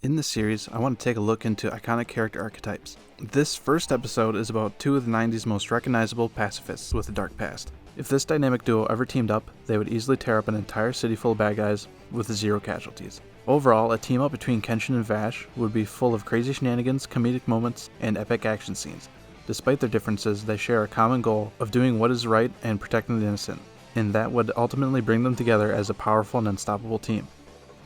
In this series, I want to take a look into iconic character archetypes. This first episode is about two of the 90s most recognizable pacifists with a dark past. If this dynamic duo ever teamed up, they would easily tear up an entire city full of bad guys with zero casualties. Overall, a team up between Kenshin and Vash would be full of crazy shenanigans, comedic moments, and epic action scenes. Despite their differences, they share a common goal of doing what is right and protecting the innocent, and that would ultimately bring them together as a powerful and unstoppable team.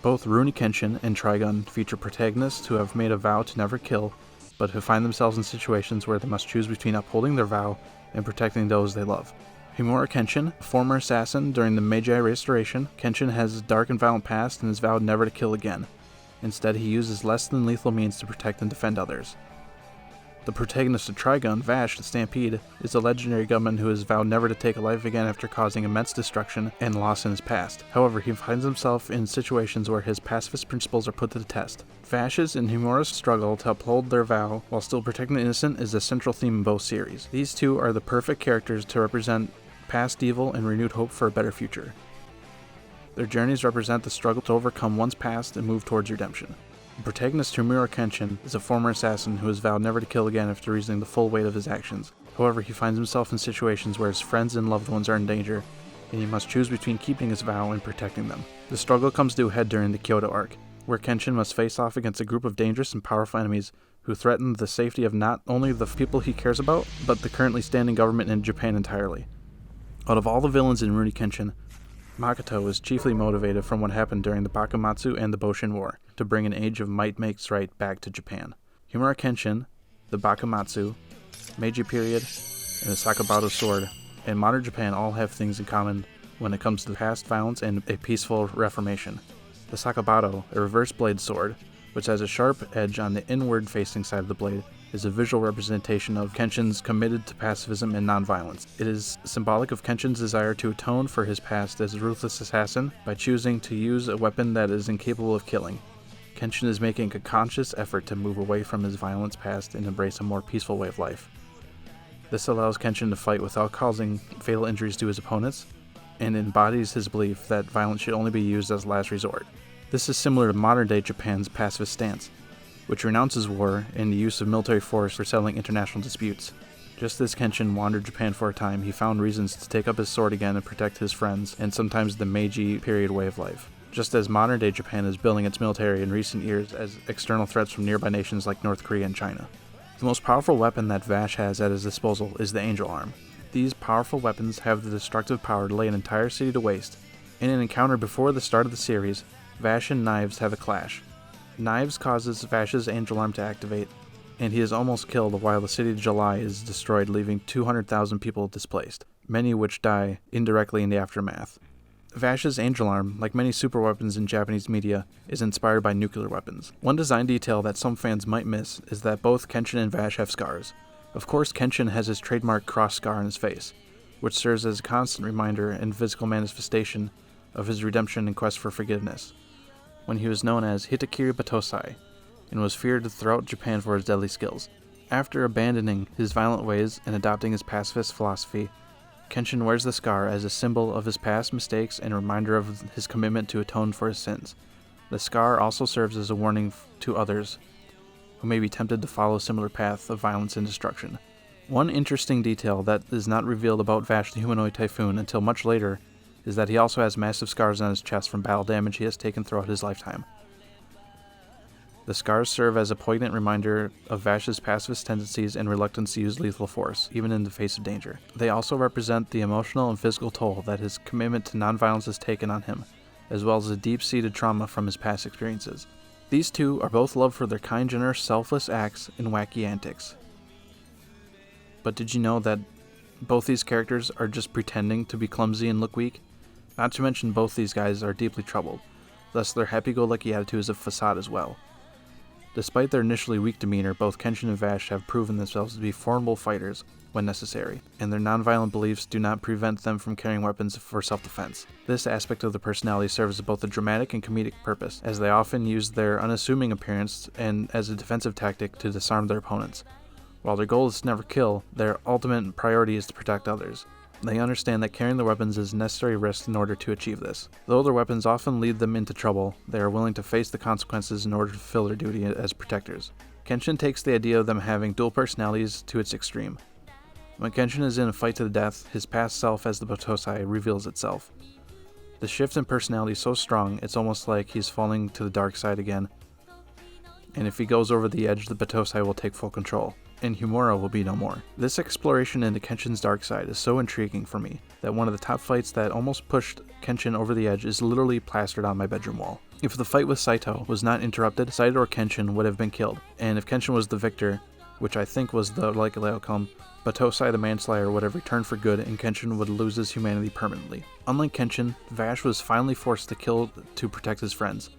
Both Rurouni Kenshin and Trigun feature protagonists who have made a vow to never kill, but who find themselves in situations where they must choose between upholding their vow and protecting those they love. Rurouni Kenshin, a former assassin during the Meiji Restoration, Kenshin has a dark and violent past and has vowed never to kill again. Instead, he uses less than lethal means to protect and defend others. The protagonist of Trigun, Vash, the Stampede, is a legendary gunman who has vowed never to take a life again after causing immense destruction and loss in his past. However, he finds himself in situations where his pacifist principles are put to the test. Vash's and Himura's struggle to uphold their vow while still protecting the innocent is a central theme in both series. These two are the perfect characters to represent past evil and renewed hope for a better future. Their journeys represent the struggle to overcome one's past and move towards redemption. The protagonist Rurouni Kenshin is a former assassin who has vowed never to kill again after reasoning the full weight of his actions. However, he finds himself in situations where his friends and loved ones are in danger, and he must choose between keeping his vow and protecting them. The struggle comes to a head during the Kyoto arc, where Kenshin must face off against a group of dangerous and powerful enemies who threaten the safety of not only the people he cares about, but the currently standing government in Japan entirely. Out of all the villains in Rurouni Kenshin, Makoto is chiefly motivated from what happened during the Bakumatsu and the Boshin War to bring an age of might makes right back to Japan. Rurouni Kenshin, the Bakumatsu, Meiji period, and the Sakabado sword, and modern Japan all have things in common when it comes to past violence and a peaceful reformation. The Sakabado, a reverse blade sword, which has a sharp edge on the inward-facing side of the blade, is a visual representation of Kenshin's committed to pacifism and nonviolence. It is symbolic of Kenshin's desire to atone for his past as a ruthless assassin by choosing to use a weapon that is incapable of killing. Kenshin is making a conscious effort to move away from his violence past and embrace a more peaceful way of life. This allows Kenshin to fight without causing fatal injuries to his opponents, and embodies his belief that violence should only be used as a last resort. This is similar to modern-day Japan's pacifist stance, which renounces war and the use of military force for settling international disputes. Just as Kenshin wandered Japan for a time, he found reasons to take up his sword again and protect his friends, and sometimes the Meiji period way of life. Just as modern-day Japan is building its military in recent years as external threats from nearby nations like North Korea and China. The most powerful weapon that Vash has at his disposal is the Angel Arm. These powerful weapons have the destructive power to lay an entire city to waste. In an encounter before the start of the series, Vash and Knives have a clash. Knives causes Vash's Angel Arm to activate, and he is almost killed while the city of July is destroyed, leaving 200,000 people displaced, many of which die indirectly in the aftermath. Vash's Angel Arm, like many superweapons in Japanese media, is inspired by nuclear weapons. One design detail that some fans might miss is that both Kenshin and Vash have scars. Of course, Kenshin has his trademark cross scar on his face, which serves as a constant reminder and physical manifestation of his redemption and quest for forgiveness, when he was known as Hitakiri Batosai, and was feared throughout Japan for his deadly skills. After abandoning his violent ways and adopting his pacifist philosophy, Kenshin wears the scar as a symbol of his past mistakes and a reminder of his commitment to atone for his sins. The scar also serves as a warning to others who may be tempted to follow a similar path of violence and destruction. One interesting detail that is not revealed about Vash the Humanoid Typhoon until much later is that he also has massive scars on his chest from battle damage he has taken throughout his lifetime. The scars serve as a poignant reminder of Vash's pacifist tendencies and reluctance to use lethal force, even in the face of danger. They also represent the emotional and physical toll that his commitment to nonviolence has taken on him, as well as a deep-seated trauma from his past experiences. These two are both loved for their kind, generous, selfless acts and wacky antics. But did you know that both these characters are just pretending to be clumsy and look weak? Not to mention both these guys are deeply troubled, thus their happy-go-lucky attitude is a facade as well. Despite their initially weak demeanor, both Kenshin and Vash have proven themselves to be formidable fighters when necessary, and their nonviolent beliefs do not prevent them from carrying weapons for self-defense. This aspect of the personality serves as both a dramatic and comedic purpose, as they often use their unassuming appearance and as a defensive tactic to disarm their opponents. While their goal is to never kill, their ultimate priority is to protect others. They understand that carrying their weapons is a necessary risk in order to achieve this. Though their weapons often lead them into trouble, they are willing to face the consequences in order to fulfill their duty as protectors. Kenshin takes the idea of them having dual personalities to its extreme. When Kenshin is in a fight to the death, his past self as the Batosai reveals itself. The shift in personality is so strong, it's almost like he's falling to the dark side again. And if he goes over the edge, the Batosai will take full control, and Humura will be no more. This exploration into Kenshin's dark side is so intriguing for me that one of the top fights that almost pushed Kenshin over the edge is literally plastered on my bedroom wall. If the fight with Saito was not interrupted, Saito or Kenshin would have been killed, and if Kenshin was the victor, which I think was the likely outcome, Batosai the Manslayer would have returned for good and Kenshin would lose his humanity permanently. Unlike Kenshin, Vash was finally forced to kill to protect his friends.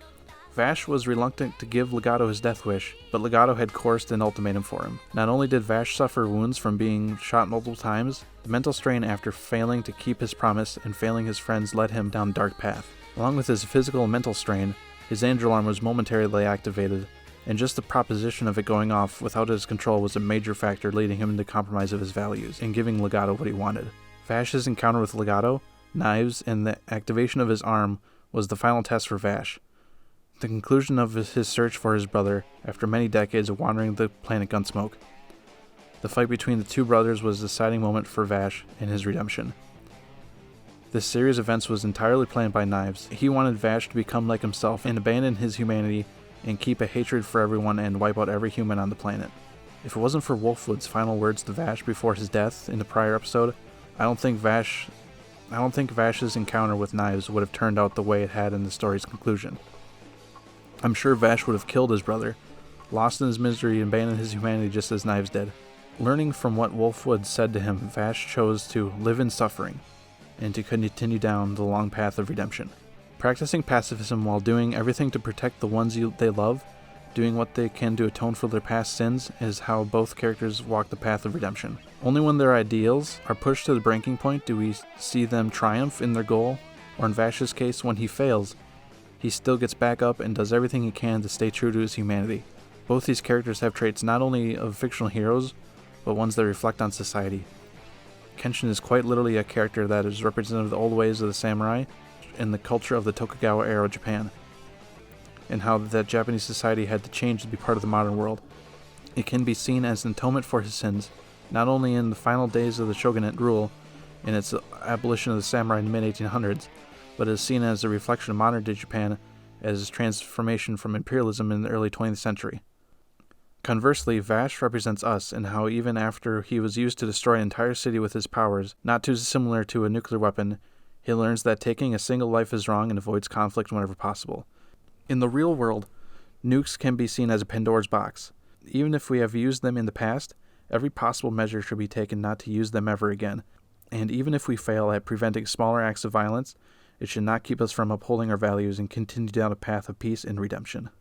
Vash was reluctant to give Legato his death wish, but Legato had coursed an ultimatum for him. Not only did Vash suffer wounds from being shot multiple times, the mental strain after failing to keep his promise and failing his friends led him down a dark path. Along with his physical and mental strain, his danger alarm was momentarily activated, and just the proposition of it going off without his control was a major factor leading him into compromise of his values and giving Legato what he wanted. Vash's encounter with Legato, knives, and the activation of his arm was the final test for Vash. The conclusion of his search for his brother after many decades of wandering the planet Gunsmoke. The fight between the two brothers was a deciding moment for Vash and his redemption. This series of events was entirely planned by Knives. He wanted Vash to become like himself and abandon his humanity and keep a hatred for everyone and wipe out every human on the planet. If it wasn't for Wolfwood's final words to Vash before his death in the prior episode, I don't think Vash's encounter with Knives would have turned out the way it had in the story's conclusion. I'm sure Vash would have killed his brother, lost in his misery and abandoned his humanity just as Knives did. Learning from what Wolfwood said to him, Vash chose to live in suffering and to continue down the long path of redemption. Practicing pacifism while doing everything to protect the ones they love, doing what they can to atone for their past sins, is how both characters walk the path of redemption. Only when their ideals are pushed to the breaking point do we see them triumph in their goal, or in Vash's case, when he fails, he still gets back up and does everything he can to stay true to his humanity. Both these characters have traits not only of fictional heroes, but ones that reflect on society. Kenshin is quite literally a character that is representative of the old ways of the samurai and the culture of the Tokugawa era of Japan, and how that Japanese society had to change to be part of the modern world. It can be seen as an atonement for his sins, not only in the final days of the shogunate rule and its abolition of the samurai in the mid-1800s, but is seen as a reflection of modern-day Japan as its transformation from imperialism in the early 20th century. Conversely, Vash represents us in how even after he was used to destroy an entire city with his powers, not too similar to a nuclear weapon, he learns that taking a single life is wrong and avoids conflict whenever possible. In the real world, nukes can be seen as a Pandora's box. Even if we have used them in the past, every possible measure should be taken not to use them ever again. And even if we fail at preventing smaller acts of violence, it should not keep us from upholding our values and continue down a path of peace and redemption.